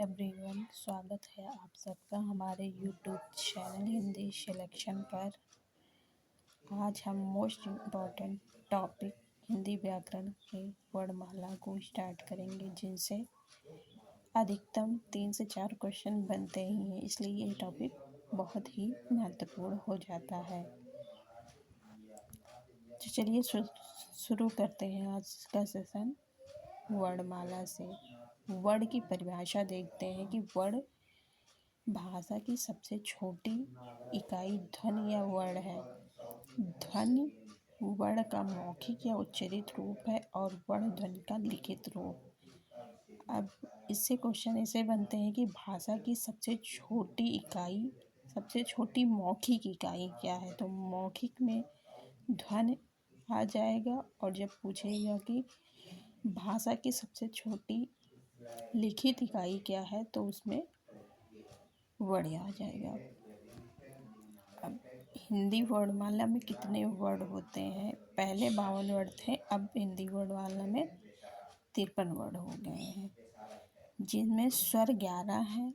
Everyone, स्वागत है आप सबका हमारे यूट्यूब चैनल हिंदी सिलेक्शन पर। आज हम मोस्ट इम्पॉर्टेंट टॉपिक हिंदी व्याकरण के वर्णमाला को स्टार्ट करेंगे, जिनसे अधिकतम 3 से 4 क्वेश्चन बनते ही हैं, इसलिए ये टॉपिक बहुत ही महत्वपूर्ण हो जाता है। तो चलिए शुरू करते हैं आज का सेशन वर्णमाला से। वर्ण की परिभाषा देखते हैं कि वर्ण भाषा की सबसे छोटी इकाई ध्वनि या वर्ण है। ध्वनि वर्ण का मौखिक या उच्चारित रूप है और वर्ण ध्वनि का लिखित रूप। अब इससे क्वेश्चन ऐसे बनते हैं कि भाषा की सबसे छोटी मौखिक इकाई क्या है। तो मौखिक में ध्वनि आ जाएगा, और जब पूछेगा कि भाषा की सबसे छोटी लिखित इकाई क्या है तो उसमें वर्ण आ जाएगा। अब हिंदी वर्णमाला में कितने वर्ण होते हैं? पहले 52 वर्ण थे, अब हिंदी वर्णमाला में 53 वर्ण हो गए हैं, जिनमें स्वर 11 है,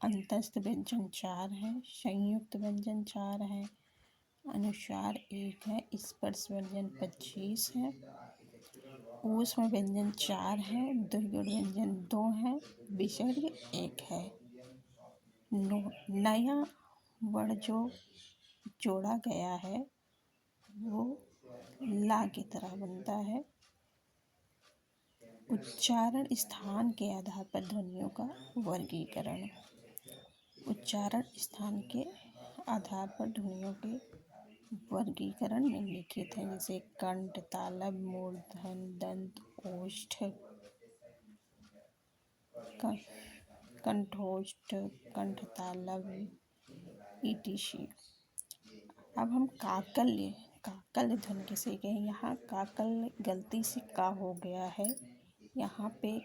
अंतस्थ व्यंजन 4 है, संयुक्त व्यंजन 4 है, अनुस्वार 1 है, स्पर्श व्यंजन 25 है, ऊष्म व्यंजन 4 है, दीर्घ व्यंजन 2 है, विसर्ग 1 है। नया वर्ण जो जोड़ा गया है वो ला की तरह बनता है। उच्चारण स्थान के आधार पर ध्वनियों का वर्गीकरण। उच्चारण स्थान के आधार पर ध्वनियों के वर्गीकरण निम्नलिखित है, जैसे कंठ, तालव्य, मूर्धन, दंत, ओष्ठ, कंठोष्ठ, कंठतालव्य etc। अब हम काकल ध्वनि किसे कहें? यहाँ काकल गलती से का हो गया है, यहाँ पे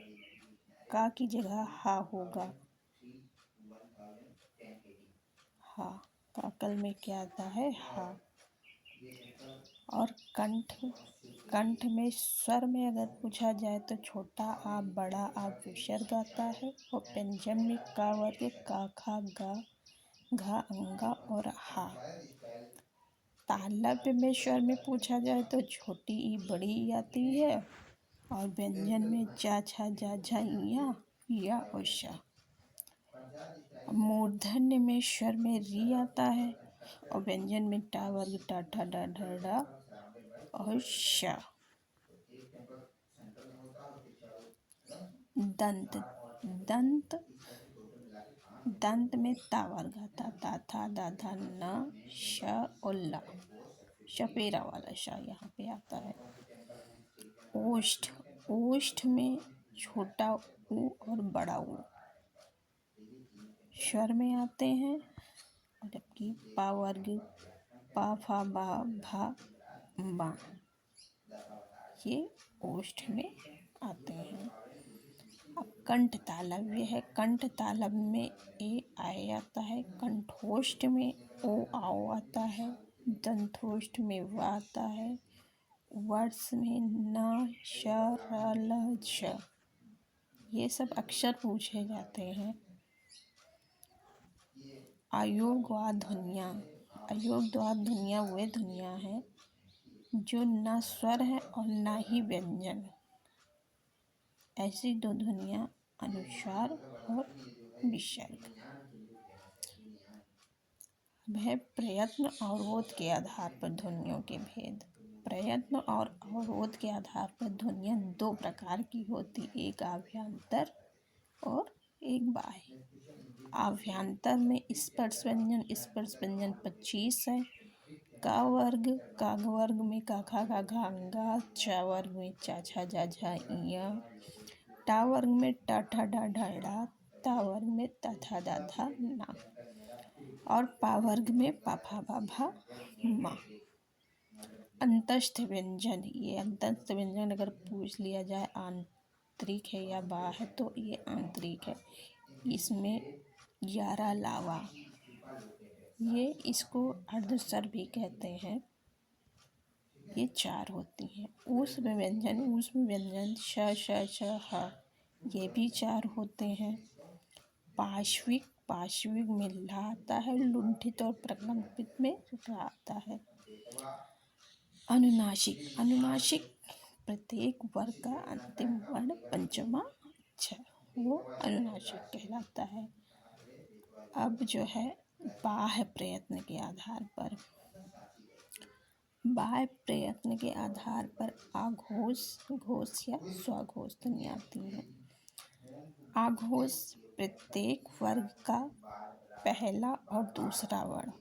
का की जगह हा होगा। हा, काकल में क्या आता है? हा। और कंठ में स्वर में अगर पूछा जाए तो छोटा आ, बड़ा आ विसर्ग आता है, और व्यंजन में का वर्ग, का, खा, गा, घा, अंगा और हा। तालव्य में स्वर में पूछा जाए तो छोटी ई, बड़ी ई आती है, और व्यंजन में जा, छा, जा, झा, या और शा। मूर्धन्य में स्वर में री आता है, और व्यंजन में टा वर्ग, टा, ठा, डा, ढ, डा और शा। दंत में ता वर्ग आता, ता, था, दा, धा, न, श और ला। शपेरा वाला शा यहाँ पे आता है। ओष्ठ में छोटा ऊ और बड़ा ऊ स्वर में आते हैं, जबकि पा वर्ग, पा, फा, बा, भा, बा ये ओष्ठ में आते हैं। अब कंठ तालव्य है। कंठ तालव्य में ए आए आता है, कंठोष्ठ में ओ आओ आता है, दंतोष्ठ में व आता है, वर्ष में न, श, र, ल, ज ये सब अक्षर पूछे जाते हैं। अयोगवाद ध्वनियाँ वे ध्वनियाँ हैं जो ना स्वर है और ना ही व्यंजन। ऐसी दो ध्वनियाँ अनुस्वार और विसर्ग। अब है प्रयत्न अवरोध के आधार पर ध्वनियों के भेद। प्रयत्न और अवरोध के आधार पर ध्वनियाँ दो प्रकार की होती, एक आभ्यंतर और एक बाह्य। आभ्यंतर में स्पर्श व्यंजन 25 है, का वर्ग में का, खा, गा, घा, अंगा, चा वर्ग में चा, छा, जा, झा, इया, टा वर्ग में टा, ठा, डा, ढा, डा, ता वर्ग में ता, था, दा, धा, ना, और पा वर्ग में पा, फा, बा, भा, मा। अंतस्थ व्यंजन, ये अंतस्थ व्यंजन अगर पूछ लिया जाए आंतरिक है या बाह्य, तो ये आंतरिक है। इसमें 11 लावा, ये इसको अर्धस्वर भी कहते हैं, ये 4 होती हैं। ऊष्म व्यंजन श, श, श, ह ये भी चार होते हैं। पाश्विक, पाश्विक में ला आता है, लुंठित और प्रकम्पित में रा आता है। अनुनासिक, अनुनासिक प्रत्येक वर्ग का अंतिम वर्ण पंचमा अक्षर, वो अनुनासिक कहलाता है। अब जो है बाह्य प्रयत्न के आधार पर, बाह्य प्रयत्न के आधार पर आघोष, घोष या स्वघोष ध्वनियाँ आती हैं। आघोष प्रत्येक वर्ग का पहला और दूसरा वर्ण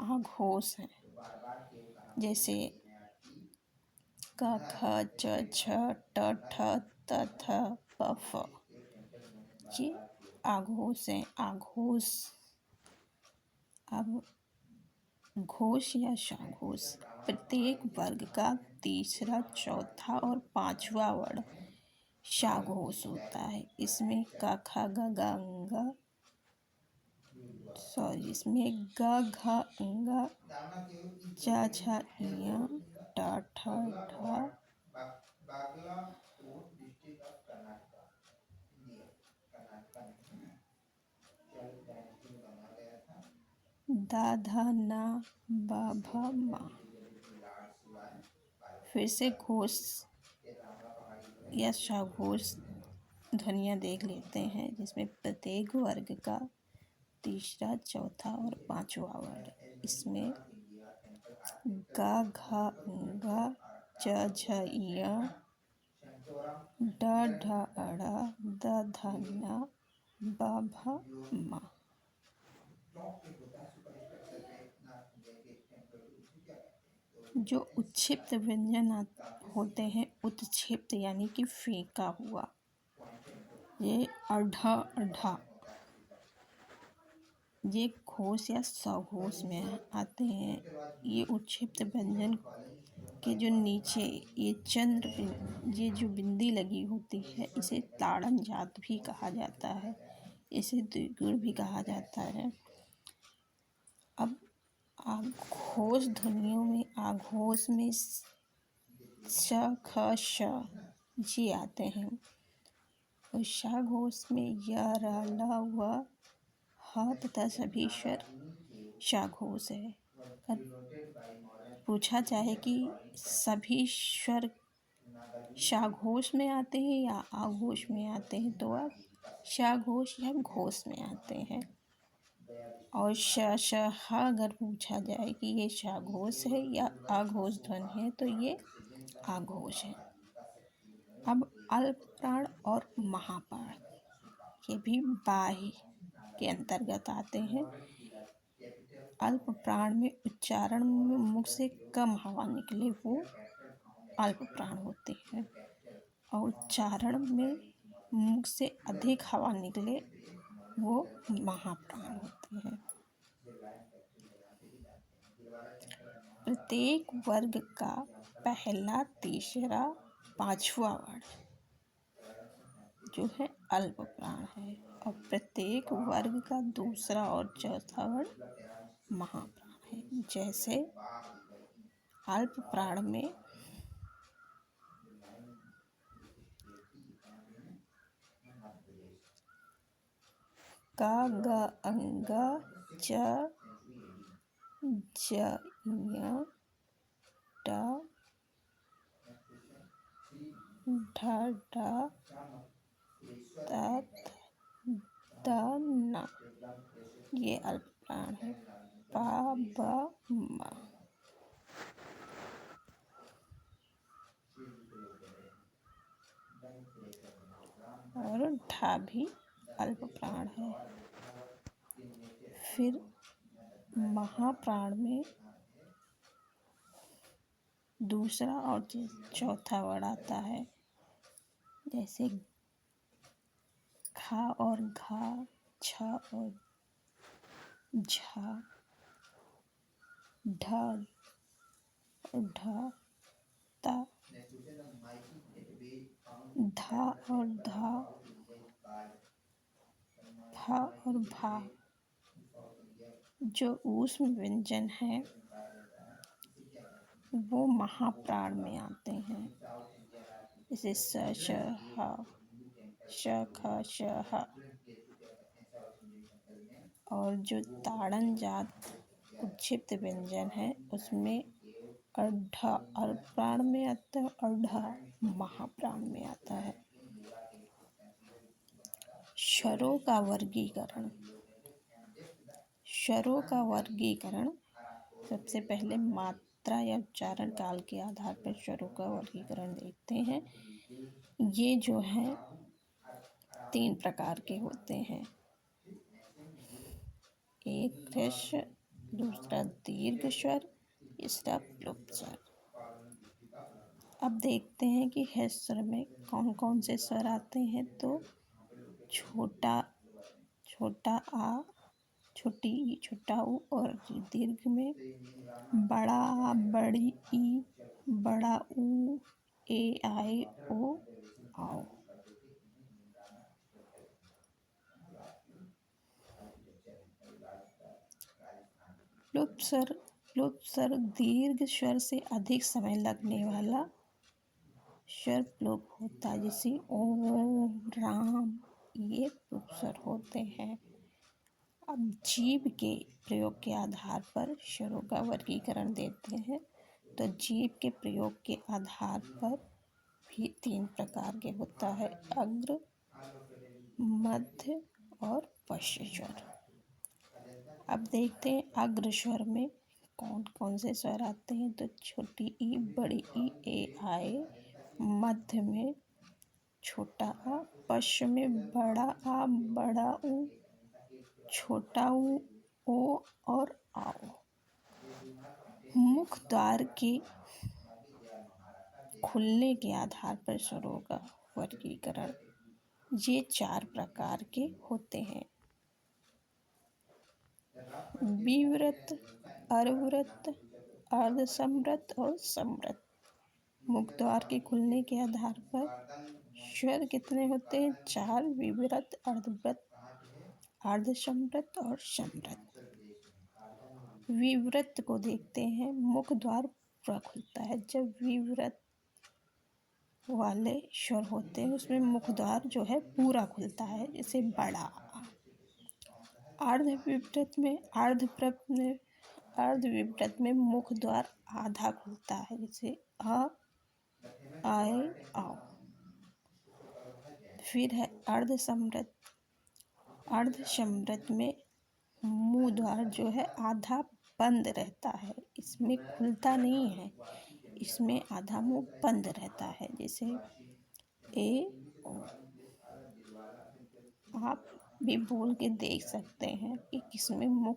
आघोष है। जैसे क, ख, च, छ, ट, ठ, त, थ, प, फ, ये आघोष हैं। आघोष। अब घोष या स्वघोष प्रत्येक वर्ग का तीसरा, चौथा और पांचवा वर्ण स्वघोष होता है। इसमें क, ख, ग, घ, अंग, इसमें ग, घ, अंग, च, छ, ञ, ट, ठ, ढ, द, ध, न, ब, भ, म। फिर से घोष या स्वघोष ध्वनियाँ देख लेते हैं, जिसमें प्रत्येक वर्ग का तीसरा, चौथा और पांचवा वर्ण। इसमें ग, घ, अंग, च, छ, ञ, ड, ढ, ड़, द, ध, न, ब, भ, म। जो उत्क्षिप्त व्यंजन होते हैं, उत्क्षिप्त यानी कि फेंका हुआ, ये अढ़, अढ़ा, ये घोष या स्वघोष में आते हैं। ये उत्क्षिप्त व्यंजन के जो नीचे ये ये जो बिंदी लगी होती है, इसे ताड़न जात भी कहा जाता है, इसे द्विगुण भी कहा जाता है। अब आघोष ध्वनियों में, आघोष में श, ख, श ये आते हैं। और स्वघोष में य, र, ल, व, ह तथा सभी स्वर स्वघोष है। पूछा जाए कि सभी स्वर स्वघोष में आते हैं या आघोष में आते हैं, तो अब स्वघोष या घोष में आते हैं। और श, श, ह अगर पूछा जाए कि ये स्वघोष है या आघोष ध्वनि है, तो ये आघोष है। अब अल्प प्राण और महाप्राण, ये भी बाह्य के अंतर्गत आते हैं। अल्प प्राण में उच्चारण में मुख से कम हवा निकले, वो अल्प प्राण होते हैं। और उच्चारण में मुख से अधिक हवा निकले, वो महाप्राण होते हैं। प्रत्येक वर्ग का पहला, तीसरा, पांचवा वर्ण जो है अल्प प्राण है, और प्रत्येक वर्ग का दूसरा और चौथा वर्ण महाप्राण है। जैसे अल्प प्राण में क, ग, अंग, च, ज, ञ, ट, ढ, ढ, त, द, न, ये अल्प प्राण है। प, ब, म। और ढ भी अल्प प्राण है। फिर महाप्राण में दूसरा और चौथा वर्ण आता है। जैसे ख और घ, छ और झ, ढ और ढ, त, ध और ध, फ और भा। जो ऊष्म व्यंजन है, वो महाप्राण में आते हैं। जैसे स, श, ह, श ख श ह। और जो ताड़न जात उच्छिप्त व्यंजन है उसमें अर्धा अल्पप्राण में आता है, अर्धा महाप्राण में आता है। स्वरों का वर्गीकरण। स्वरों का वर्गीकरण सबसे पहले मात्रा या उच्चारण काल के आधार पर स्वरों का वर्गीकरण देखते हैं। ये जो है 3 प्रकार के होते हैं। एक ह्रस्व, दूसरा दीर्घ स्वर, तीसरा प्लुप स्वर। अब देखते हैं कि ह्रस्व स्वर में कौन कौन से स्वर आते हैं। तो छोटा आ, छोटी ई, छोटा ऊ, और दीर्घ में बड़ा आ, बड़ी ई, बड़ा ऊ, ए आए ओ आओ। प्लुप स्वर दीर्घ स्वर से अधिक समय लगने वाला स्वर प्लुप होता है। जैसे ओम, राम, ये प्लुप स्वर होते हैं। अब जीभ के प्रयोग के आधार पर स्वरों का वर्गीकरण देते हैं। तो जीभ के प्रयोग के आधार पर भी 3 प्रकार के होता है: अग्र, मध्य और पश्च स्वर। अब देखते हैं अग्र स्वर में कौन कौन से स्वर आते हैं। तो छोटी ई, बड़ी ई, ए आए, मध्य में छोटा आ, पश्च में बड़ा आ, बड़ा ऊ, छोटा ऊ, ओ और आओ। मुख द्वार के खुलने के आधार पर स्वरों का वर्गीकरण ये 4 प्रकार के होते हैं: विवृत, अर्वृत, अर्धसंवृत और संवृत। मुख द्वार के खुलने के आधार पर स्वर कितने होते हैं? 4: विवृत, अर्धवृत, अर्धसंवृत और संवृत। विवृत को देखते हैं। मुख द्वार पूरा खुलता है। जब विवृत वाले स्वर होते हैं उसमें मुख द्वार जो है पूरा खुलता है, जैसे बड़ा। अर्धविवृत में मुख द्वार आधा खुलता है, जैसे आ, आए, आओ। फिर है अर्धसंवृत। अर्धसंवृत में मुंह द्वार जो है आधा बंद रहता है, इसमें खुलता नहीं है, इसमें आधा मुंह बंद रहता है, जैसे ए ओ। आप भी बोल के देख सकते हैं कि किसमें मुंह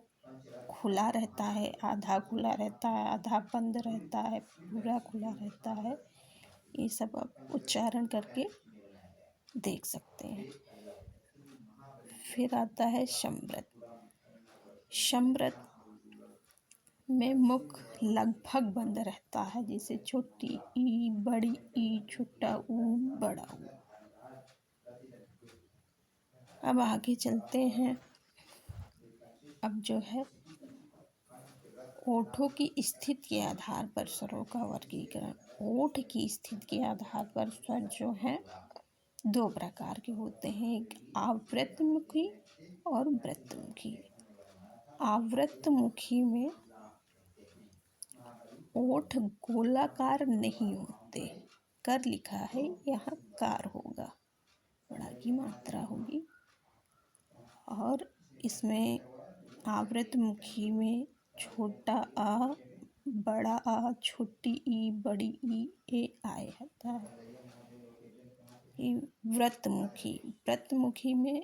खुला रहता है, आधा खुला रहता है, आधा बंद रहता है, पूरा खुला रहता है। ये सब आप उच्चारण करके देख सकते हैं। फिर आता है संवृत। संवृत में मुख लगभग बंद रहता है, जैसे छोटी ई, बड़ी ई, छोटा ऊ, बड़ा ऊ। अब आगे चलते हैं। अब जो है ओठों की स्थिति के आधार पर स्वरों का वर्गीकरण। ओठ की स्थिति के आधार पर स्वर जो है 2 प्रकार के होते हैं: एक आवृतमुखी और वृत्तमुखी। आवृतमुखी में ओठ गोलाकार नहीं होते, कर लिखा है, यहाँ कार होगा, बड़ा की मात्रा होगी। और इसमें आवृतमुखी में छोटा आ, बड़ा आ, छोटी ई, बड़ी ई, ए आए होता है। व्रतमुखी में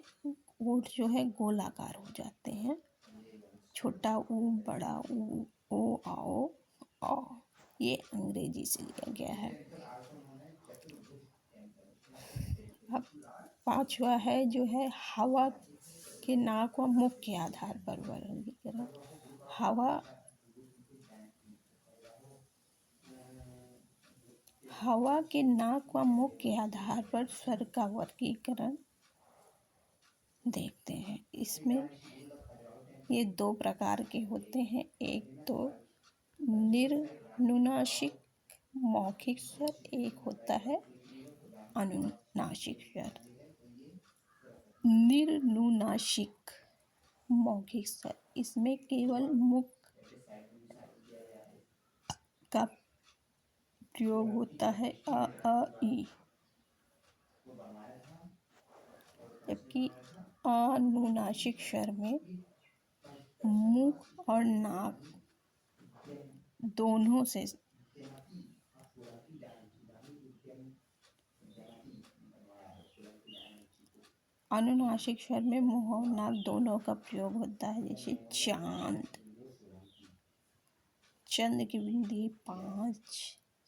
ओठ जो है गोलाकार हो जाते हैं, छोटा ऊ, बड़ा ऊ, ओ आओ, औ। ये अंग्रेजी से लिया गया है। अब 5वां है जो है हवा के नाक व मुख के आधार पर वर्गीकरण। हवा के नाक व मुख के आधार पर स्वर का वर्गीकरण देखते हैं। इसमें ये 2 प्रकार के होते हैं: एक तो निर्नुनासिक मौखिक स्वर, एक होता है अनुनासिक स्वर। निर्नुनासिक मौखिक स्वर, इसमें केवल मुख का प्रयोग होता है ई, जबकि अनुनासिक स्वर में मुख और नाक दोनों से अनुनासिक स्वर में मुंह और नाक दोनों का प्रयोग होता है। जैसे चांद, चंद की बिंदी, पाँच,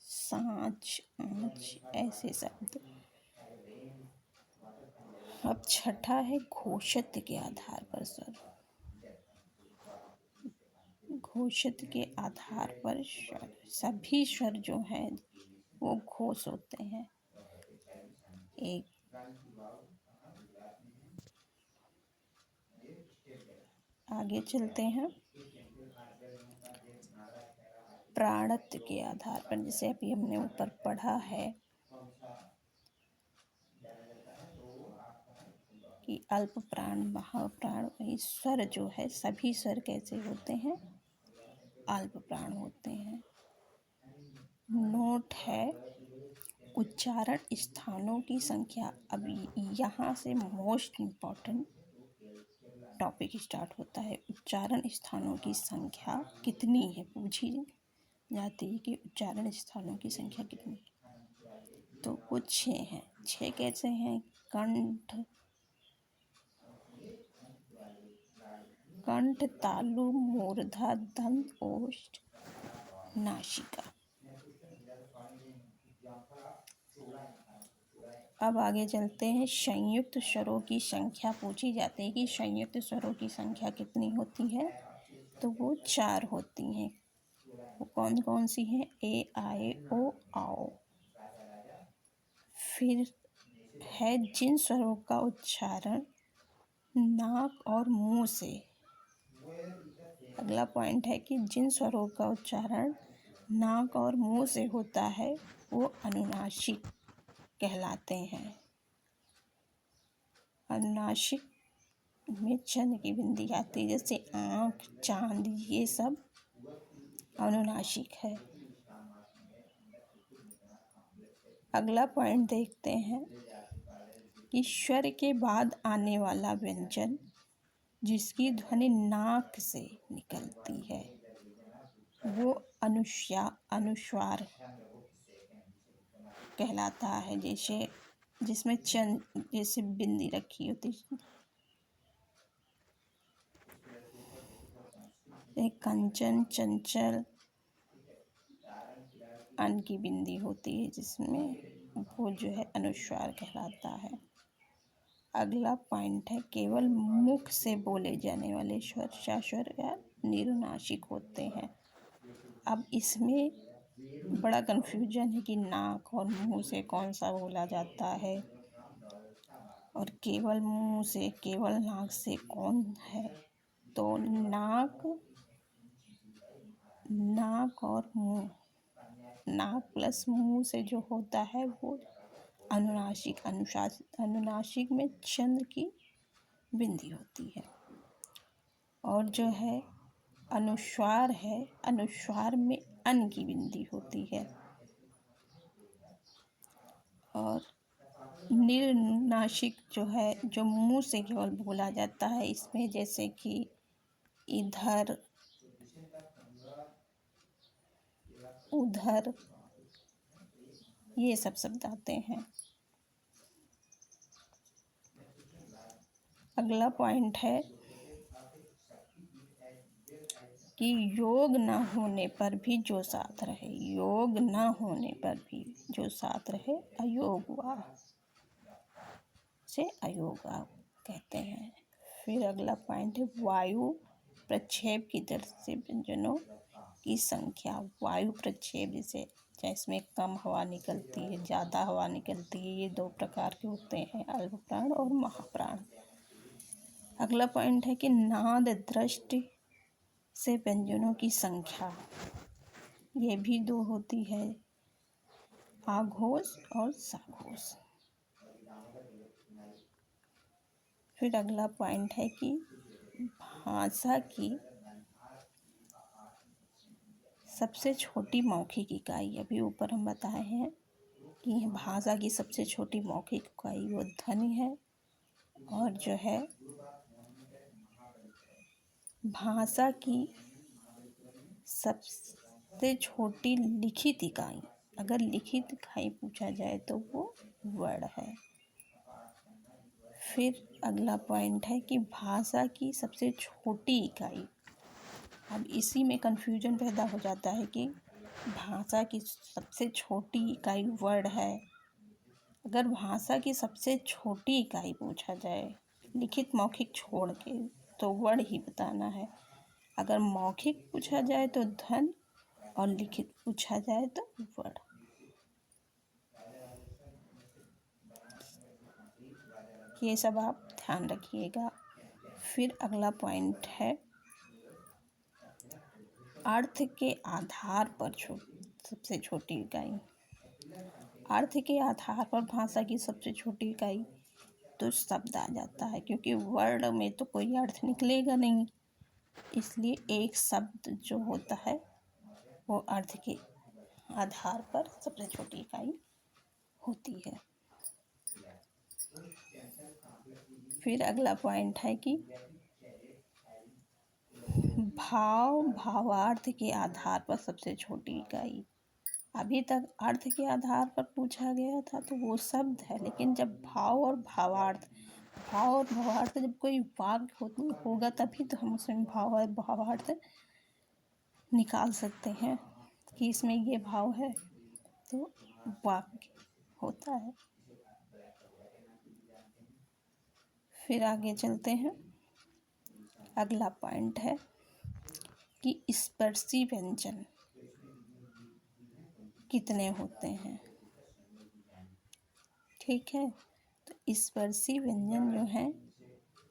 सांच, आँच, ऐसे शब्द। अब छठा है घोषित के आधार पर स्वर। घोषित के आधार पर स्वर, सभी स्वर जो हैं वो घोष होते हैं। एक आगे चलते हैं प्राणत्व के आधार पर, जैसे अभी हमने ऊपर पढ़ा है कि अल्प प्राण, महाप्राण, वही स्वर जो है, सभी स्वर कैसे होते हैं, अल्प प्राण होते हैं। नोट है उच्चारण स्थानों की संख्या। अभी यहाँ से मोस्ट इम्पॉर्टेंट टॉपिक स्टार्ट होता है। उच्चारण स्थानों की संख्या कितनी है, पूछी जाती है कि उच्चारण स्थानों की संख्या कितनी है, तो वो 6 हैं। 6 कैसे हैं? कंठ, कंठ, तालु, मूर्धा, दंत, ओष्ठ, नासिका। अब आगे चलते हैं। संयुक्त स्वरों की संख्या पूछी जाती है कि संयुक्त स्वरों की संख्या कितनी होती है, तो वो 4 होती हैं। वो कौन कौन सी हैं? ए, आए, ओ, आओ। फिर है जिन स्वरों का उच्चारण नाक और मुंह से, अगला पॉइंट है कि जिन स्वरों का उच्चारण नाक और मुंह से होता है वो अनुनासिक कहलाते हैं। अनुनासिक में चंद की बिंदी आती है, जैसे आँख, चांद, ये सब अनुनासिक है। अगला पॉइंट देखते हैं कि स्वर के बाद आने वाला व्यंजन जिसकी ध्वनि नाक से निकलती है वो अनुस्वार कहलाता है। जैसे जिसमें चंद जैसे बिंदी रखी होती है, कंचन, चंचल, अन की बिंदी होती है, जिसमें वो जो है अनुस्वार कहलाता है। अगला पॉइंट है केवल मुख से बोले जाने वाले स्वर शास्वर या निरुनासिक होते हैं। अब इसमें बड़ा कंफ्यूजन है कि नाक और मुंह से कौन सा बोला जाता है और केवल मुंह से, केवल नाक से कौन है। तो नाक और मुंह, नाक प्लस मुंह से जो होता है वो अनुनासिक। अनुनासिक में चंद की बिंदी होती है। और जो है अनुस्वार है, अनुस्वार में अन की बिंदी होती है। और निर्नासिक जो है, जो मुंह से केवल बोला जाता है, इसमें जैसे कि इधर, उधर, ये सब शब्द आते हैं। अगला पॉइंट है कि योग न होने पर भी जो साथ रहे, योग न होने पर भी जो साथ रहे अयोगवा से अयोगा कहते हैं। फिर अगला पॉइंट है वायु प्रक्षेप की दृष्टि से व्यंजनों की संख्या। वायु प्रक्षेप जैसे इसमें कम हवा निकलती है, ज़्यादा हवा निकलती है, ये 2 प्रकार के होते हैं, अल्प प्राण और महाप्राण। अगला पॉइंट है कि नाद दृष्टि से व्यंजनों की संख्या, ये भी 2 होती है, आघोष और साघोष। फिर अगला पॉइंट है कि भाषा की सबसे छोटी मौखिक इकाई, अभी ऊपर हम बताए हैं कि भाषा की सबसे छोटी मौखिक इकाई वो ध्वनि है, और जो है भाषा की सबसे छोटी लिखित इकाई, अगर लिखित इकाई पूछा जाए तो वो वर्ड है। फिर अगला पॉइंट है कि भाषा की सबसे छोटी इकाई, अब इसी में कन्फ्यूजन पैदा हो जाता है कि भाषा की सबसे छोटी इकाई वर्ड है। अगर भाषा की सबसे छोटी इकाई पूछा जाए लिखित मौखिक छोड़ के तो वर्ड ही बताना है। अगर मौखिक पूछा जाए तो ध्वनि और लिखित पूछा जाए तो वर्ड। ये सब आप ध्यान रखिएगा। फिर अगला पॉइंट है अर्थ के आधार पर सबसे छोटी इकाई। अर्थ के आधार पर भाषा की सबसे छोटी इकाई तो शब्द आ जाता है, क्योंकि वर्ड में तो कोई अर्थ निकलेगा नहीं, इसलिए एक शब्द जो होता है वो अर्थ के आधार पर सबसे छोटी इकाई होती है। फिर अगला पॉइंट है कि भाव भावार्थ के आधार पर सबसे छोटी इकाई। अभी तक अर्थ के आधार पर पूछा गया था तो वो शब्द है, लेकिन जब भाव और भावार्थ जब कोई वाक्य होगा तभी तो हम उसमें भाव और भावार्थ निकाल सकते हैं कि इसमें ये भाव है, तो वाक्य होता है। फिर आगे चलते हैं। अगला पॉइंट है कि स्पर्शी व्यंजन कितने होते हैं। ठीक है, तो स्पर्शी व्यंजन जो हैं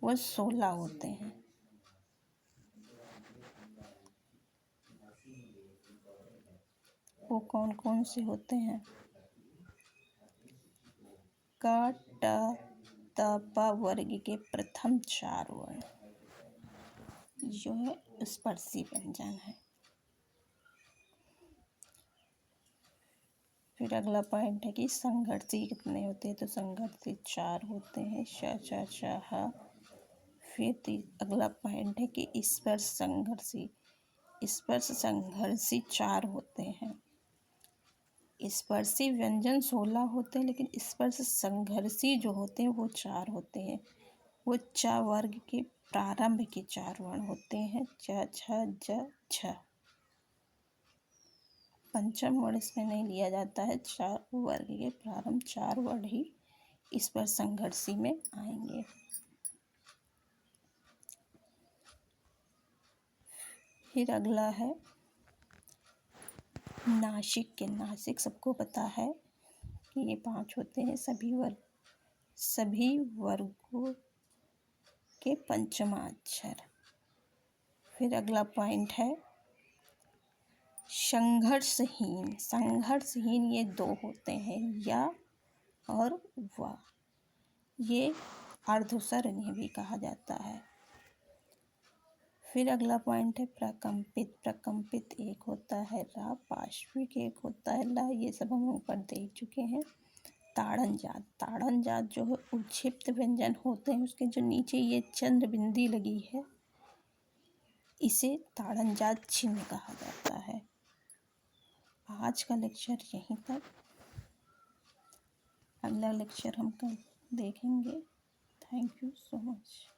वो 16 होते हैं। वो कौन कौन से होते हैं? क ट त प वर्ग के प्रथम 4 वर्ण जो है स्पर्शी व्यंजन है। फिर अगला पॉइंट है कि संघर्षी कितने होते हैं, तो संघर्षी 4 होते हैं, श छ छ ह। फिर अगला पॉइंट है कि स्पर्श संघर्षी 4 होते हैं। स्पर्शी व्यंजन 16 होते हैं, लेकिन स्पर्श संघर्षी जो होते हैं वो 4 होते हैं। वो च वर्ग के प्रारंभ के 4 वर्ण होते हैं, च छ ज छ। पंचम वर्ण इसमें नहीं लिया जाता है, 4 वर्ग के प्रारंभ 4 वर्ण ही स्पर्श संघर्षी में आएंगे। फिर अगला है नासिक सबको पता है कि ये 5 होते हैं, सभी वर्गों के पंचमाक्षर। फिर अगला पॉइंट है संघर्षहीन ये 2 होते हैं, या और वा। ये अर्धस्वर इन्हें भी कहा जाता है। फिर अगला पॉइंट है प्रकंपित एक होता है रा, पार्श्विक एक होता है ला, ये सब हम ऊपर देख चुके हैं। ताड़न जात जो है उक्षिप्त व्यंजन होते हैं, उसके जो नीचे ये चंद्र बिंदी लगी है इसे ताड़न जात चिन्ह कहा जाता है। आज का लेक्चर यहीं तक, अगला लेक्चर हम कल देखेंगे। Thank you so much.